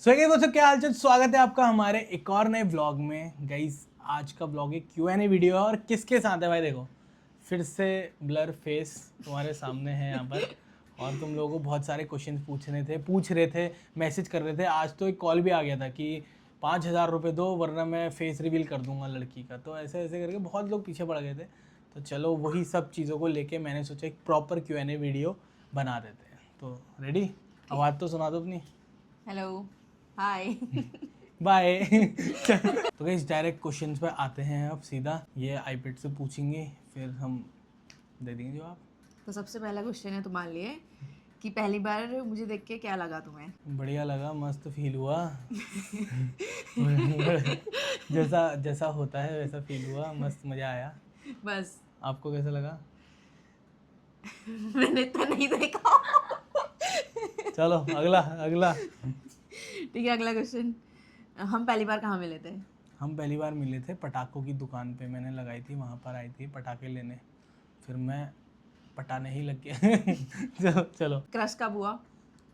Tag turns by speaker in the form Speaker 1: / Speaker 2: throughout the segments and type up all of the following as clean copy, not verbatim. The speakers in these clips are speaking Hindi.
Speaker 1: सो गाइस दोस्तों क्या हालचाल, स्वागत है आपका हमारे एक और नए व्लॉग में। गाइस आज का व्लॉग एक Q&A वीडियो है और किसके साथ है भाई? देखो फिर से ब्लर फेस तुम्हारे सामने है यहाँ पर और तुम लोगों को बहुत सारे क्वेश्चन पूछ रहे थे, मैसेज कर रहे थे। आज तो एक कॉल भी आ गया था कि 5,000 रुपये दो वरना मैं फेस रिवील कर दूंगा लड़की का। तो ऐसे ऐसे करके बहुत लोग पीछे पड़ गए थे। तो चलो वही सब चीज़ों को लेके मैंने सोचा एक प्रॉपर Q&A वीडियो बना देते हैं। तो रेडी? आवाज़ तो सुना दो अपनी।
Speaker 2: Hello hi.
Speaker 1: बाय। तो गाइस डायरेक्ट क्वेश्चंस पे आते हैं। अब सीधा ये आईपैड से पूछेंगे फिर हम दे देंगे जवाब।
Speaker 2: तो सबसे पहला क्वेश्चन है तुम्हारे लिए कि पहली बार मुझे देख के क्या लगा तुम्हें?
Speaker 1: बढ़िया लगा, मस्त फील हुआ। जैसा जैसा होता है वैसा फील हुआ, मस्त मज़ा आया।
Speaker 2: बस
Speaker 1: आपको कैसा लगा?
Speaker 2: मैंने तो नहीं देखा।
Speaker 1: चलो अगला अगला।
Speaker 2: ठीक है, अगला क्वेश्चन। हम पहली बार कहाँ मिले थे?
Speaker 1: हम पहली बार मिले थे पटाखों की दुकान पे, मैंने लगाई थी, वहाँ पर आई थी पटाखे लेने, फिर मैं पटाने ही लग गया। चलो चलो।
Speaker 2: क्रश कब हुआ?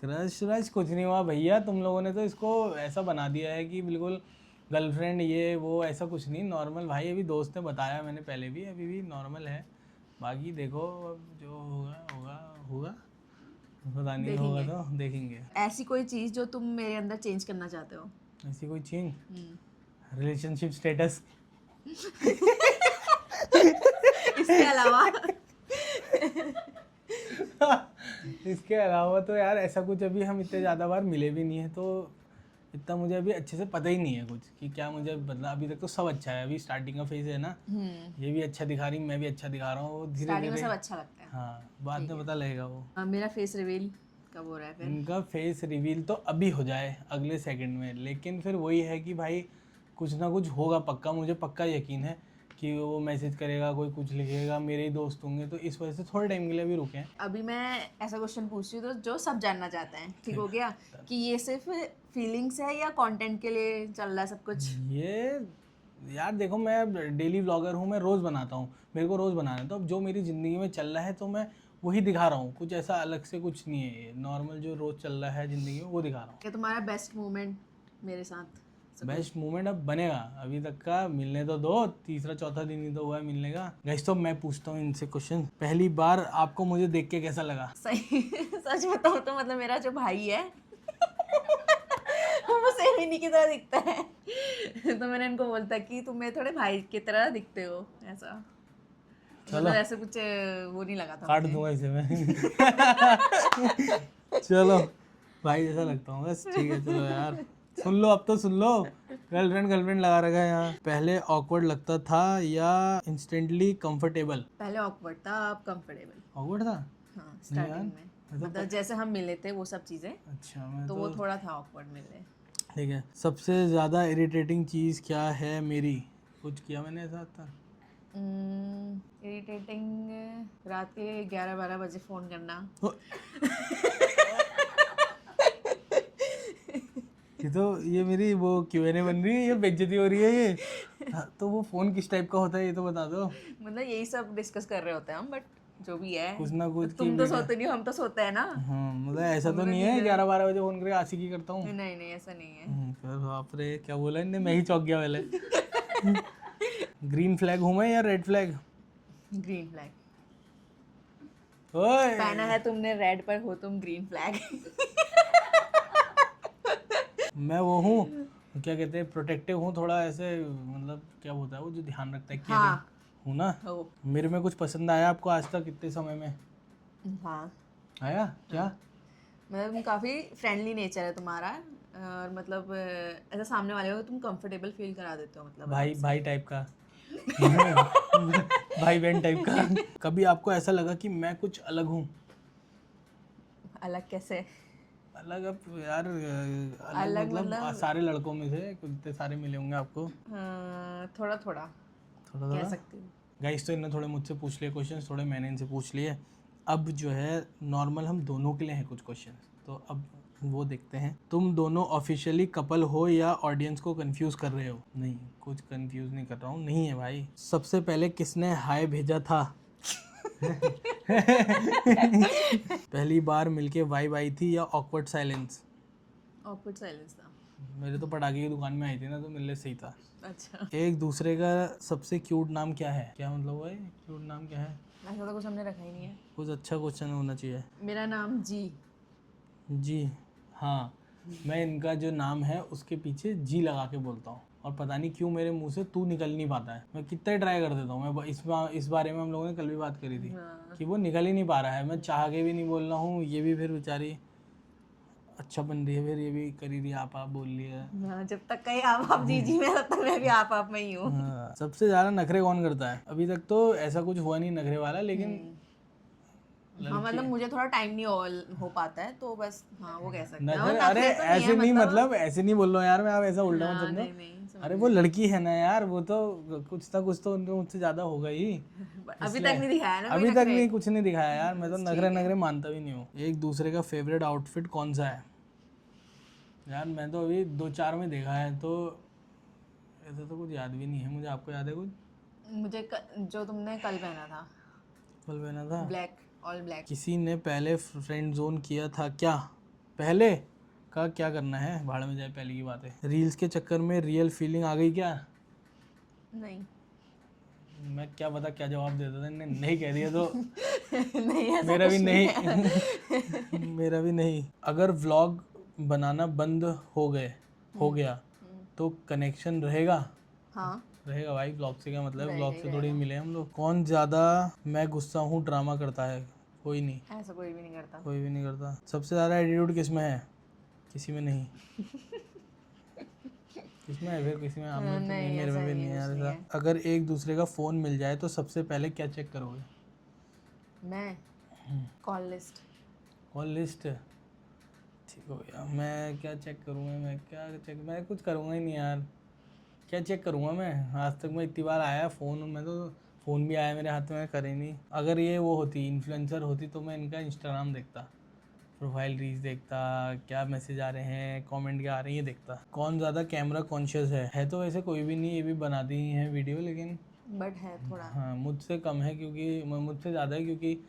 Speaker 1: क्रश व्रश कुछ नहीं हुआ भैया, तुम लोगों ने तो इसको ऐसा बना दिया है कि बिल्कुल गर्लफ्रेंड ये वो, ऐसा कुछ नहीं, नॉर्मल भाई। अभी दोस्त ने बताया, मैंने पहले भी, अभी भी नॉर्मल है। बाकी देखो अब जो होगा होगा होगा, पता नहीं होगा तो देखेंगे।
Speaker 2: ऐसी कोई चीज़ जो तुम मेरे अंदर चेंज करना चाहते हो?
Speaker 1: ऐसी कोई चीज? Relationship status.
Speaker 2: इसके अलावा?
Speaker 1: इसके अलावा तो यार ऐसा कुछ, अभी हम इतने ज़्यादा बार मिले भी नहीं है तो इतना मुझे अभी अच्छे से पता ही नहीं है कुछ कि क्या मुझे बदला। अभी तक तो सब अच्छा है, अभी स्टार्टिंग का फेज है ना। ये भी अच्छा दिखा रही, मैं भी अच्छा दिखा रहा हूँ, धीरे
Speaker 2: स्टार्टिंग में
Speaker 1: धीरे।
Speaker 2: सब अच्छा लगता है।
Speaker 1: हाँ, बाद में पता लगेगा वो।
Speaker 2: मेरा फेस रिवील कब हो रहा है फिर?
Speaker 1: इनका फेस रिवील तो अभी हो जाए अगले सेकंड में, लेकिन फिर वही है कि भाई कुछ ना कुछ होगा पक्का, मुझे पक्का यकीन है कि वो मैसेज करेगा, कोई कुछ लिखेगा, मेरे ही दोस्त होंगे, तो इस वजह से थोड़े टाइम के लिए भी रुके हैं।
Speaker 2: अभी मैं ऐसा क्वेश्चन पूछ रही हूँ तो जो सब जानना चाहते हैं, ठीक हो गया? कि ये सिर्फ फीलिंग्स है या कंटेंट के लिए चल रहा है सब कुछ?
Speaker 1: ये यार देखो, मैं डेली व्लॉगर हूँ, मैं रोज़ बनाता हूँ, मेरे को रोज़ बनाना है। तो अब जो मेरी ज़िंदगी में चल रहा है तो मैं वही दिखा रहा हूँ, कुछ ऐसा अलग से कुछ नहीं है। ये नॉर्मल जो रोज़ चल रहा है ज़िंदगी में वो दिखा रहा हूँ।
Speaker 2: क्या तुम्हारा बेस्ट मोमेंट मेरे साथ?
Speaker 1: बेस्ट मोमेंट अब बनेगा, अभी तक का मिलने तो दो, तीसरा चौथा दिन ही तो हुआ है मिलने का। गाइस तो मैं पूछता हूँ इनसे क्वेश्चन, पहली बार आपको मुझे देख के कैसा लगा?
Speaker 2: सही सच बताऊँ तो मतलब मेरा जो भाई है वो सेम इन्हीं की तरह दिखता है। तो मैंने इनको बोलता कि तुम मेरे थोड़े भाई की तरह दिखते हो, ऐसा। मतलब ऐसे कुछ वो नहीं लगा था
Speaker 1: काट
Speaker 2: मुझे।
Speaker 1: दूंगा इसे मैं। चलो भाई जैसा लगता हूँ बस, ठीक है। चलो यार सुन लो, अब तो सुन लो। गर्लफ्रेंड लगा रखा है यहाँ। पहले ऑकवर्ड लगता था या इंस्टेंटली कंफर्टेबल?
Speaker 2: पहले ऑकवर्ड था, अब कंफर्टेबल।
Speaker 1: ऑकवर्ड था?
Speaker 2: हाँ, स्टार्टिंग में मतलब जैसे हम मिले थे वो सब चीज़ें,
Speaker 1: अच्छा, मैं
Speaker 2: तो वो थोड़ा था ऑकवर्ड मिले।
Speaker 1: ठीक है। सबसे ज़्यादा इरिटेटिंग चीज़ क्या है मेरी? कुछ किया मैंने ऐसा था?
Speaker 2: इरिटेटिंग रात के 11-12 बजे फ़ोन करना।
Speaker 1: ये तो ये मेरी वो Q&A बन रही है, ये बेइज्जती हो रही है ये। हाँ, तो वो फ़ोन किस टाइप का होता है ये तो बता दो।
Speaker 2: मतलब यही सब डिस्कस कर रहे होते हैं हम, बट जो भी है
Speaker 1: कुछ ना कुछ
Speaker 2: तुम तो सोते नहीं हो, हम तो सोते हैं ना।
Speaker 1: हाँ, मतलब ऐसा तो नहीं है 11-12 बजे फ़ोन करके आशिकी करता हूँ।
Speaker 2: नहीं नहीं, ऐसा नहीं है।
Speaker 1: फिर बाप रे, क्या बोला इनने, मैं ही चौंक गया पहले। ग्रीन फ्लैग हूँ मैं या रेड फ्लैग?
Speaker 2: ग्रीन फ्लैग
Speaker 1: ओए
Speaker 2: पहना है तुमने, रेड पर हो तुम ग्रीन फ्लैग।
Speaker 1: मैं वो हूँ, क्या कहते हैं, प्रोटेक्टिव हूँ थोड़ा ऐसे, मतलब क्या होता है वो जो ध्यान रखता है, केयरिंग हूँ ना।
Speaker 2: हो।
Speaker 1: मेरे में कुछ पसंद आया आपको आज तक इतने समय में?
Speaker 2: हाँ,
Speaker 1: आया क्या?
Speaker 2: मतलब काफ़ी फ्रेंडली नेचर है तुम्हारा, और मतलब ऐसा सामने वाले को तुम कंफर्टेबल फील करा देते हो, मतलब
Speaker 1: भाई टाइप का। भाई बहन टाइप का। कभी आपको ऐसा लगा कि मैं कुछ अलग हूँ?
Speaker 2: अलग कैसे?
Speaker 1: अलग अब यार, अलग मतलब सारे लड़कों में से इतने सारे मिले होंगे आपको।
Speaker 2: थोड़ा थोड़ा कह सकती हूँ।
Speaker 1: गाइस तो इन्होंने थोड़े मुझसे पूछ लिए क्वेश्चन, थोड़े मैंने इनसे पूछ लिए। अब जो है नॉर्मल हम दोनों के लिए हैं कुछ क्वेश्चन, तो अब वो देखते हैं। तुम दोनों ऑफिशियली कपल हो या ऑडियंस को कंफ्यूज कर रहे हो? नहीं, कुछ कंफ्यूज नहीं कर रहा हूँ, नहीं है भाई। सबसे पहले किसने हाय भेजा था? पहली बार मिलके वाइब आई थी या ऑकवर्ड साइलेंस?
Speaker 2: ऑकवर्ड साइलेंस था।
Speaker 1: मेरे तो पटाखे की दुकान में आई थी ना, तो मेरे लिए सही था।
Speaker 2: अच्छा,
Speaker 1: एक दूसरे का सबसे क्यूट नाम क्या है? क्या मतलब हुआ है क्यूट नाम क्या है?
Speaker 2: ऐसा तो कुछ हमने रखा ही नहीं है।
Speaker 1: कुछ अच्छा क्वेश्चन होना चाहिए।
Speaker 2: मेरा नाम जी।
Speaker 1: जी हाँ, मैं इनका जो नाम है उसके पीछे जी लगा के बोलता हूँ, और पता नहीं क्यों मेरे मुंह से तू निकल नहीं पाता है। मैं कितना ही ट्राई कर देता हूँ। मैं इस बारे में हम लोगों ने कल भी बात करी थी
Speaker 2: हाँ।
Speaker 1: कि वो निकल ही नहीं पा रहा है। मैं चाह के भी नहीं बोल रहा हूँ, ये भी फिर बेचारी अच्छा बन रही है, फिर ये भी करी रही आप बोल लिया।
Speaker 2: हाँ, जब तक कहीं आप जी जी में, तब तक मैं भी आप में ही हूँ।
Speaker 1: हाँ, सबसे ज़्यादा नखरे कौन करता है? अभी तक तो ऐसा कुछ हुआ नहीं नखरे वाला, लेकिन
Speaker 2: हाँ, मतलब मुझे थोड़ा टाइम नहीं हो पाता है, तो बस हाँ वो कह सकते हैं। और
Speaker 1: नखरे, अरे
Speaker 2: नखरे तो नहीं
Speaker 1: ऐसे
Speaker 2: है,
Speaker 1: नहीं,
Speaker 2: मतलब
Speaker 1: मतलब ऐसे नहीं बोल रहा हूँ यार मैं, आप ऐसा उल्टा मत
Speaker 2: हाँ,
Speaker 1: समझो।
Speaker 2: नहीं नहीं समझ
Speaker 1: अरे वो लड़की है ना यार, वो तो कुछ ना कुछ तो उनको मुझसे ज़्यादा होगा ही।
Speaker 2: अभी तक नहीं दिखाया ना कोई
Speaker 1: अभी तक
Speaker 2: नखरे।
Speaker 1: नहीं, कुछ नहीं दिखाया यार। मैं तो
Speaker 2: बस
Speaker 1: नखरे
Speaker 2: ठीक है।
Speaker 1: नखरे मानता भी नहीं हूँ। एक दूसरे का फेवरेट आउटफिट कौन सा है? यार मैं तो अभी 2-4 में देखा है, तो ऐसा तो कुछ याद भी नहीं है मुझे। आपको याद है कुछ?
Speaker 2: मुझे जो तुमने कल पहना था,
Speaker 1: कल पहना था?
Speaker 2: Black, all black.
Speaker 1: किसी ने पहले फ्रेंड जोन किया था क्या? पहले का क्या करना है, भाड़ में जाए पहले की बात है। रील्स के चक्कर में रियल फीलिंग आ गई क्या?
Speaker 2: नहीं।
Speaker 1: मैं क्या पता क्या जवाब देता था, इन्हें नहीं कह दिया तो
Speaker 2: नहीं, ऐसा
Speaker 1: मेरा भी
Speaker 2: कुछ नहीं है।
Speaker 1: नहीं। मेरा भी नहीं। अगर व्लॉग बनाना बंद हो गया तो कनेक्शन रहेगा?
Speaker 2: हाँ,
Speaker 1: रहेगा भाई, ब्लॉग से क्या मतलब है?
Speaker 2: रहेगा
Speaker 1: ब्लॉग
Speaker 2: ही
Speaker 1: से थोड़ी
Speaker 2: रहेगा।
Speaker 1: मिले हम लोग। कौन ज़्यादा मैं गुस्सा हूँ ड्रामा करता है? कोई नहीं,
Speaker 2: ऐसा कोई भी नहीं करता।
Speaker 1: कोई भी नहीं करता। सबसे ज़्यादा एटीट्यूड किस में है? किसी में नहीं। किसमें है फिर? किसी में? आप में तो नहीं,
Speaker 2: नहीं,
Speaker 1: मेरे में
Speaker 2: ऐसा
Speaker 1: भी
Speaker 2: नहीं
Speaker 1: नहीं
Speaker 2: है,
Speaker 1: है यार
Speaker 2: कुछ नहीं
Speaker 1: ऐसा।
Speaker 2: है।
Speaker 1: अगर एक दूसरे का फ़ोन मिल जाए तो सबसे पहले क्या चेक करोगे?
Speaker 2: मैं कॉल लिस्ट।
Speaker 1: Call list? ठीक हो गया। मैं क्या चेक करूँगा? मैं कुछ करूँगा ही नहीं यार। क्या चेक करूँगा मैं? आज तक मैं इतनी बार आया फ़ोन, मैं तो फ़ोन भी आया मेरे हाथ में, करे नहीं। अगर ये वो होती, इन्फ्लुएंसर होती, तो मैं इनका इंस्टाग्राम देखता, प्रोफाइल रील्स देखता, क्या मैसेज आ रहे हैं, कमेंट क्या आ रहे हैं, ये देखता। कौन ज़्यादा कैमरा कॉन्शियस है? तो वैसे कोई भी नहीं, ये भी बनाती ही हैं वीडियो, लेकिन
Speaker 2: बट है थोड़ा।
Speaker 1: हाँ मुझसे कम है, क्योंकि मुझसे ज़्यादा है, क्योंकि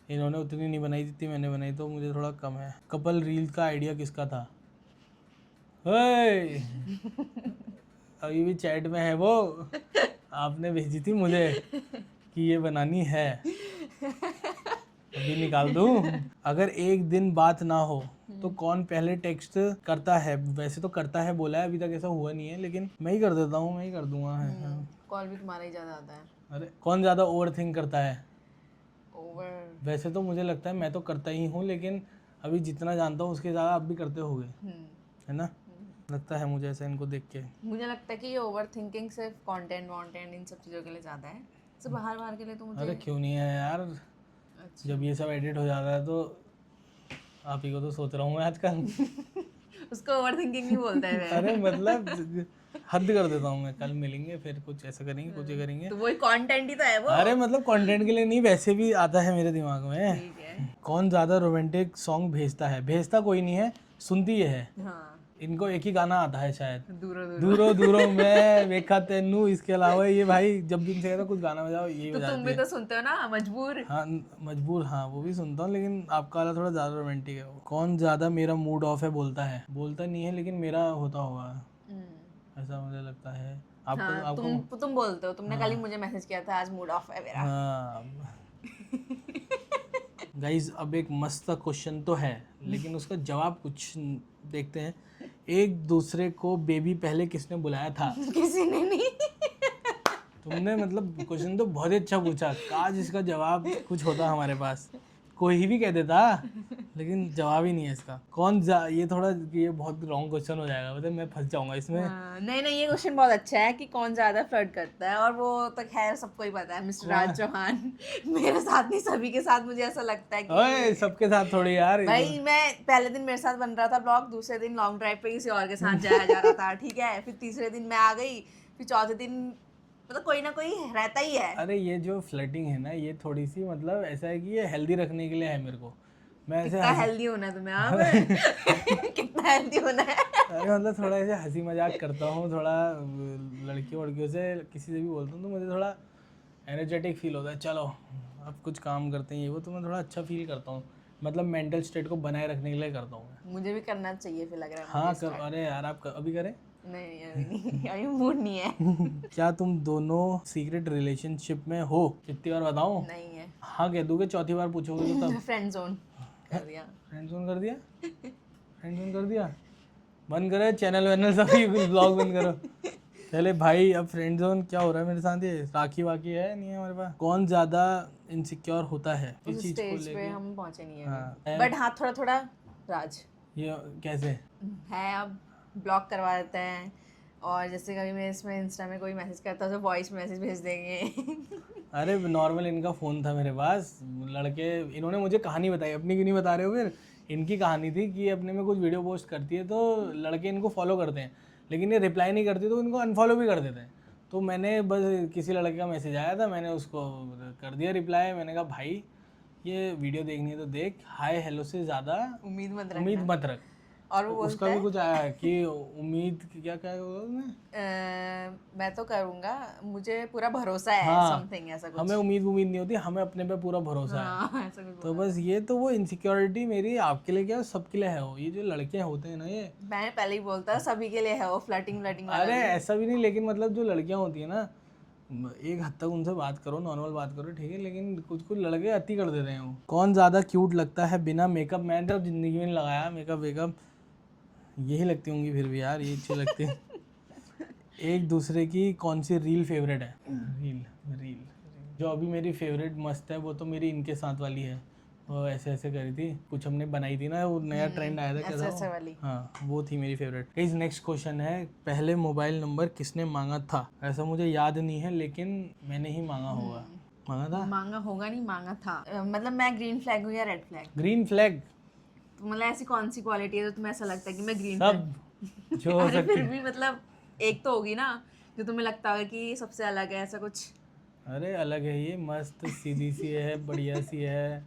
Speaker 1: इन्होंने उतनी नहीं बनाई जितनी मैंने बनाई, तो मुझे थोड़ा कम है। कपल रील्स का आइडिया किसका था? ओए, अभी भी चैट में है वो, आपने भेजी थी मुझे कि ये बनानी है, अभी निकाल दूँ। अगर एक दिन बात ना हो तो कौन पहले टेक्स्ट करता है? वैसे तो करता है बोला है, अभी तक ऐसा हुआ नहीं है, लेकिन मैं ही कर देता हूँ, मैं ही कर दूंगा।
Speaker 2: कॉल भी तुम्हारा ही ज्यादा आता है।
Speaker 1: अरे कौन ज़्यादा ओवर थिंक करता है?
Speaker 2: ओवर।
Speaker 1: वैसे तो मुझे लगता है मैं तो करता ही हूँ, लेकिन अभी जितना जानता हूँ उसके ज़्यादा आप भी करते होगे, है ना? लगता है मुझे ऐसा इनको देख के।
Speaker 2: मुझे लगता है कि ये ओवर थिंकिंग सिर्फ कंटेंट वॉन्टेंट इन सब चीज़ों के लिए ज़्यादा है। सिर्फ बाहर बाहर के लिए तो मुझे
Speaker 1: अरे क्यों नहीं है यार,
Speaker 2: अच्छा।
Speaker 1: जब ये सब एडिट हो जाता है तो आप ही को तो सोच रहा हूँ मैं आजकल।
Speaker 2: उसको ओवर थिंकिंग नहीं बोलता है वे।
Speaker 1: अरे मतलब हद कर देता हूँ मैं। कल मिलेंगे, फिर कुछ ऐसा करेंगे, कुछ ये करेंगे।
Speaker 2: तो वही कंटेंट ही तो है वो।
Speaker 1: अरे मतलब कंटेंट के लिए नहीं, वैसे भी आता है मेरे दिमाग में।
Speaker 2: ठीक है।
Speaker 1: कौन ज़्यादा रोमांटिक सॉन्ग भेजता है? भेजता कोई नहीं है, सुनती ये है।
Speaker 2: हाँ,
Speaker 1: इनको एक ही गाना आता है शायद,
Speaker 2: दूरो दूरो।
Speaker 1: दूरो दूरो मैं वेखा तेनू। इसके अलावा ये भाई जब भी इनसे कहता कुछ गाना बजाओ, यही
Speaker 2: तो तुम
Speaker 1: बजाती
Speaker 2: भी
Speaker 1: है।
Speaker 2: तो सुनते हो ना मजबूर।
Speaker 1: हाँ मजबूर, हाँ वो भी सुनता हूँ, लेकिन आपका वाला थोड़ा ज़्यादा रोमांटिक है वो। कौन ज़्यादा मेरा मूड ऑफ है बोलता है? बोलता नहीं है, लेकिन मेरा होता होगा, ऐसा मुझे लगता है। आपको
Speaker 2: हाँ,
Speaker 1: आपको
Speaker 2: तुम बोलते हो। तुमने कल ही मुझे मैसेज किया था, आज मूड ऑफ है मेरा।
Speaker 1: हाँ गाइज, अब एक मस्त क्वेश्चन तो है, लेकिन उसका जवाब कुछ देखते हैं। एक दूसरे को बेबी पहले किसने बुलाया था?
Speaker 2: किसी ने नहीं।
Speaker 1: तुमने मतलब क्वेश्चन तो बहुत ही अच्छा पूछा, काश इसका जवाब कुछ होता हमारे पास, कोई भी कह देता, लेकिन जवाब ही नहीं है इसका। ये थोड़ा, ये बहुत रॉन्ग क्वेश्चन हो जाएगा, मतलब मैं फंस जाऊंगा इसमें।
Speaker 2: नहीं नहीं, ये क्वेश्चन बहुत अच्छा है कि कौन ज्यादा फ्लर्ट करता है, और वो तो खैर सबको ही पता है, मिस्टर राज चौहान। मेरे साथ नहीं, सभी के साथ मुझे ऐसा लगता है कि
Speaker 1: ओए सबके साथ थोड़ी यार।
Speaker 2: भाई, मैं पहले दिन मेरे साथ बन रहा था ब्लॉग, दूसरे दिन लॉन्ग ड्राइव पे किसी और के साथ जाया जा रहा था, ठीक है, फिर तीसरे दिन मैं आ गई, फिर चौथे दिन मतलब कोई ना कोई रहता ही है।
Speaker 1: अरे ये जो फ्लर्टिंग है ना, ये थोड़ी सी मतलब ऐसा है कि ये हेल्दी रखने के लिए है मेरे को। मैं ऐसे
Speaker 2: कितना हेल्दी होना है तुम्हें आप। कितना हेल्दी होना है।
Speaker 1: अरे मतलब थोड़ा ऐसे हंसी मजाक करता हूँ, थोड़ा लड़कियों वड़कियों से किसी से भी बोलता हूँ तो मुझे थोड़ा एनर्जेटिक फील होता है। चलो अब कुछ काम करते हैं, ये वो, तो मैं थोड़ा अच्छा फील करता हूँ। मतलब मेंटल स्टेट को बनाए रखने के लिए करता हूँ मैं।
Speaker 2: मुझे भी करना चाहिए फिर लग रहा है
Speaker 1: हाँ
Speaker 2: मुझे
Speaker 1: कर, अरे यार आप अभी करें।
Speaker 2: नहीं अभी नहीं अभी मूड नहीं है।
Speaker 1: क्या तुम दोनों सीक्रेट रिलेशनशिप में हो? कितनी बार बताऊं?
Speaker 2: नहीं है।
Speaker 1: हाँ कह दोगे, चौथी बार पूछोगे तो तब।
Speaker 2: फ्रेंड जोन कर दिया।
Speaker 1: फ्रेंड जोन कर दिया? फ्रेंड जोन कर दिया? बंद करो चैनल वैनल सभी ब्लॉग बंद करो। चले भाई, अब फ्रेंड जोन क्या हो रहा है मेरे साथ? ये राखी वाकी है नहीं है हमारे पास? कौन ज्यादा इनसिक्योर होता है इस
Speaker 2: उस
Speaker 1: चीज को
Speaker 2: स्टेज पे
Speaker 1: लेके?
Speaker 2: हम पहुंचे नहीं है
Speaker 1: हाँ।
Speaker 2: बट हाँ थोड़ा थोड़ा राज
Speaker 1: ये कैसे?
Speaker 2: है। अब ब्लॉक करवा देते हैं और जैसे कभी मैं इसमें इंस्टा में कोई मैसेज करता हूँ तो वॉइस मैसेज भेज देंगे।
Speaker 1: अरे नॉर्मल इनका फ़ोन था मेरे पास, लड़के इन्होंने मुझे कहानी बताई, अपनी क्यों नहीं बता रहे हो फिर? इनकी कहानी थी कि अपने में कुछ वीडियो पोस्ट करती है तो लड़के इनको फॉलो करते हैं, लेकिन ये रिप्लाई नहीं करती तो इनको अनफॉलो भी कर देते हैं। तो मैंने बस किसी लड़के का मैसेज आया था, मैंने उसको कर दिया रिप्लाई। मैंने कहा भाई ये वीडियो देखनी है तो देख, हाय हेलो से ज़्यादा
Speaker 2: उम्मीद
Speaker 1: उम्मीद मत रख।
Speaker 2: और वो
Speaker 1: उसका भी कुछ आया कि उम्मीद क्या क्या होगा उसमें?
Speaker 2: मैं तो करूँगा, मुझे पूरा भरोसा है
Speaker 1: हाँ,
Speaker 2: समथिंग ऐसा कुछ।
Speaker 1: हमें उम्मीद नहीं होती, हमें अपने पे पूरा भरोसा है।
Speaker 2: हाँ ऐसा कुछ
Speaker 1: तो बस ये तो वो इनसिक्योरिटी मेरी आपके लिए क्या सबके लिए है वो। ये जो लड़के होते हैं ना ये,
Speaker 2: मैंने पहले ही बोलता सभी के लिए है वो फ्लर्टिंग वाला।
Speaker 1: अरे ऐसा भी नहीं, लेकिन मतलब जो लड़कियां होती है ना, एक हद तक उनसे बात करो, नॉर्मल बात करो, ठीक है, लेकिन कुछ कुछ लड़के अति कर देते हैं वो। कौन ज़्यादा क्यूट लगता है बिना मेकअप? मैंने तो ज़िंदगी में नहीं लगाया मेकअप वेकअप, यही लगती होंगी फिर भी यार, ये अच्छी लगती है। एक दूसरे की कौन सी रील फेवरेट है? रील रील जो अभी मेरी फेवरेट मस्त है वो तो मेरी इनके साथ वाली है। वो ऐसे ऐसे करी थी, कुछ हमने बनाई थी ना, वो नया ट्रेंड आया था क्या था
Speaker 2: ऐसे
Speaker 1: वो?
Speaker 2: वाली।
Speaker 1: हाँ वो थी मेरी फेवरेट। गाइस नेक्स्ट क्वेश्चन है, पहले मोबाइल नंबर किसने मांगा था? ऐसा मुझे याद नहीं है लेकिन मैंने ही मांगा होगा। मांगा था?
Speaker 2: मांगा होगा नहीं मांगा था। मतलब मैं ग्रीन फ्लैग हूँ या रेड फ्लैग?
Speaker 1: Green flag.
Speaker 2: तो मतलब ऐसी कौन सी क्वालिटी है जो तुम्हें ऐसा लगता है कि मैं ग्रीन
Speaker 1: सब जो हो
Speaker 2: अरे
Speaker 1: सकती
Speaker 2: फिर भी मतलब एक तो होगी ना जो तुम्हें लगता होगा कि ये सबसे अलग है ऐसा कुछ।
Speaker 1: अरे अलग है ये, मस्त सीधी सी है, बढ़िया सी है,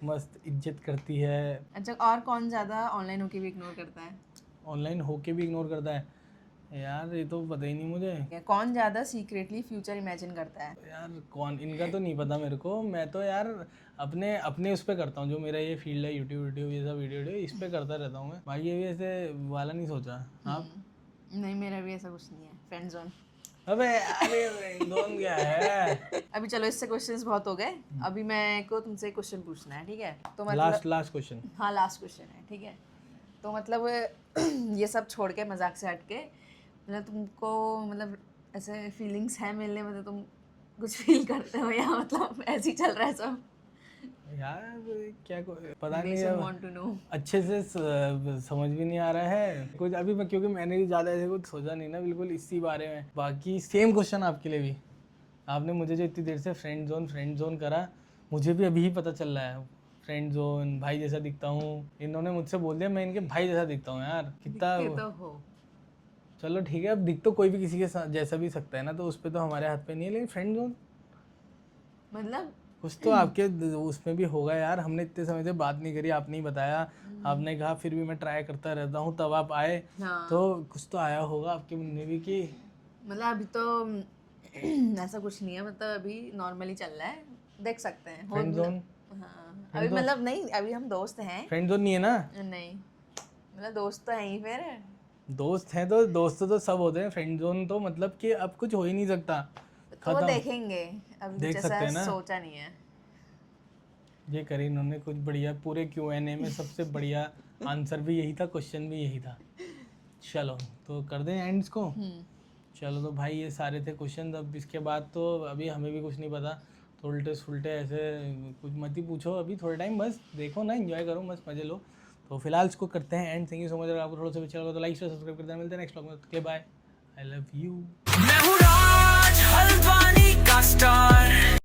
Speaker 1: मस्त इज्जत करती है।
Speaker 2: अच्छा और कौन ज़्यादा ऑनलाइन होके भी इग्नोर करता है?
Speaker 1: ऑनलाइन होके भी इग्नोर करता है? यार ये तो पता ही नहीं मुझे।
Speaker 2: कौन ज़्यादा सीक्रेटली फ्यूचर इमेजिन करता है?
Speaker 1: यार कौन, इनका तो नहीं पता मेरे को। मैं तो यार अपने अपने उस पर करता हूँ, जो मेरा ये फील्ड है यूट्यूब ये सब वीडियो इस पर करता रहता हूँ मैं। भाई ये भी ऐसे वाला नहीं सोचा आप?
Speaker 2: नहीं मेरा भी ऐसा कुछ नहीं है। Friend zone.
Speaker 1: अबे अरे फ्रेंड जोन क्या है?
Speaker 2: अभी चलो इससे क्वेश्चंस बहुत हो गए, अभी मैं को तुमसे एक क्वेश्चन पूछना है, ठीक है? तो मतलब
Speaker 1: लास्ट क्वेश्चन।
Speaker 2: हाँ लास्ट क्वेश्चन है, ठीक है? तो मतलब ये सब छोड़ के मजाक से हट के, मतलब तुमको मतलब ऐसे फीलिंग्स है मिलने में तो तुम कुछ फील करते हो या मतलब ऐसे ही चल रहा है सब?
Speaker 1: यार क्या पता नहीं
Speaker 2: Basically
Speaker 1: है,
Speaker 2: want to know।
Speaker 1: अच्छे से समझ भी नहीं आ रहा है कुछ अभी मैं, क्योंकि मैंने भी ज़्यादा ऐसे कुछ सोचा नहीं ना बिल्कुल इसी बारे में। बाकी सेम क्वेश्चन आपके लिए भी, आपने मुझे जो इतनी देर से फ्रेंड जोन करा, मुझे भी अभी ही पता चल रहा है फ्रेंड जोन, भाई जैसा दिखता हूँ। इन्होंने मुझसे बोल दिया मैं इनके भाई जैसा दिखता हूँ यार, कितना
Speaker 2: तो हो।
Speaker 1: चलो ठीक है, अब दिख तो कोई भी किसी के साथ जैसा भी सकता है ना, तो उस पर तो हमारे हाथ पे नहीं है, लेकिन फ्रेंड जोन
Speaker 2: मतलब
Speaker 1: कुछ तो आपके उसमें भी होगा यार। हमने इतने समय से बात नहीं करी, आपने ही बताया, आपने कहा फिर भी मैं ट्राई करता रहता हूँ, तब आप आए।
Speaker 2: हाँ।
Speaker 1: तो कुछ तो आया होगा आपके मन में भी कि
Speaker 2: मतलब अभी तो ऐसा कुछ नहीं है, मतलब अभी नॉर्मली चल रहा है, देख सकते हैं।
Speaker 1: Friend zone.
Speaker 2: हाँ अभी मतलब नहीं, अभी हम दोस्त हैं।
Speaker 1: फ्रेंड जोन नहीं है ना?
Speaker 2: नहीं मतलब दोस्त तो हैं ही फिर।
Speaker 1: दोस्त हैं तो दोस्त तो सब होते हैं, फ्रेंड जोन तो मतलब कि अब कुछ हो ही नहीं सकता।
Speaker 2: तो वो देखेंगे, अभी
Speaker 1: देख
Speaker 2: कुछ
Speaker 1: सकते हैं
Speaker 2: ऐसा
Speaker 1: ना?
Speaker 2: सोचा नहीं है।
Speaker 1: ये करी इन्होंने कुछ बढ़िया, पूरे Q&A में सबसे बढ़िया आंसर भी यही था, क्वेश्चन भी यही था। चलो तो कर दें एंड्स को। चलो तो भाई ये सारे थे क्वेश्चन। अब इसके बाद तो अभी हमें भी कुछ नहीं पता, तो उल्टे सुलटे ऐसे कुछ मत ही पूछो अभी, थोड़ा टाइम बस देखो ना, एंजॉय करो, मस्त मजे लो। तो फिलहाल इसको करते हैं and. Thank you so much. अगर आपको थोड़ा सा अच्छा लगा तो लाइक शेयर सब्सक्राइब करते हैं। मिलते हैं नेक्स्ट व्लॉग में, okay bye, I love you.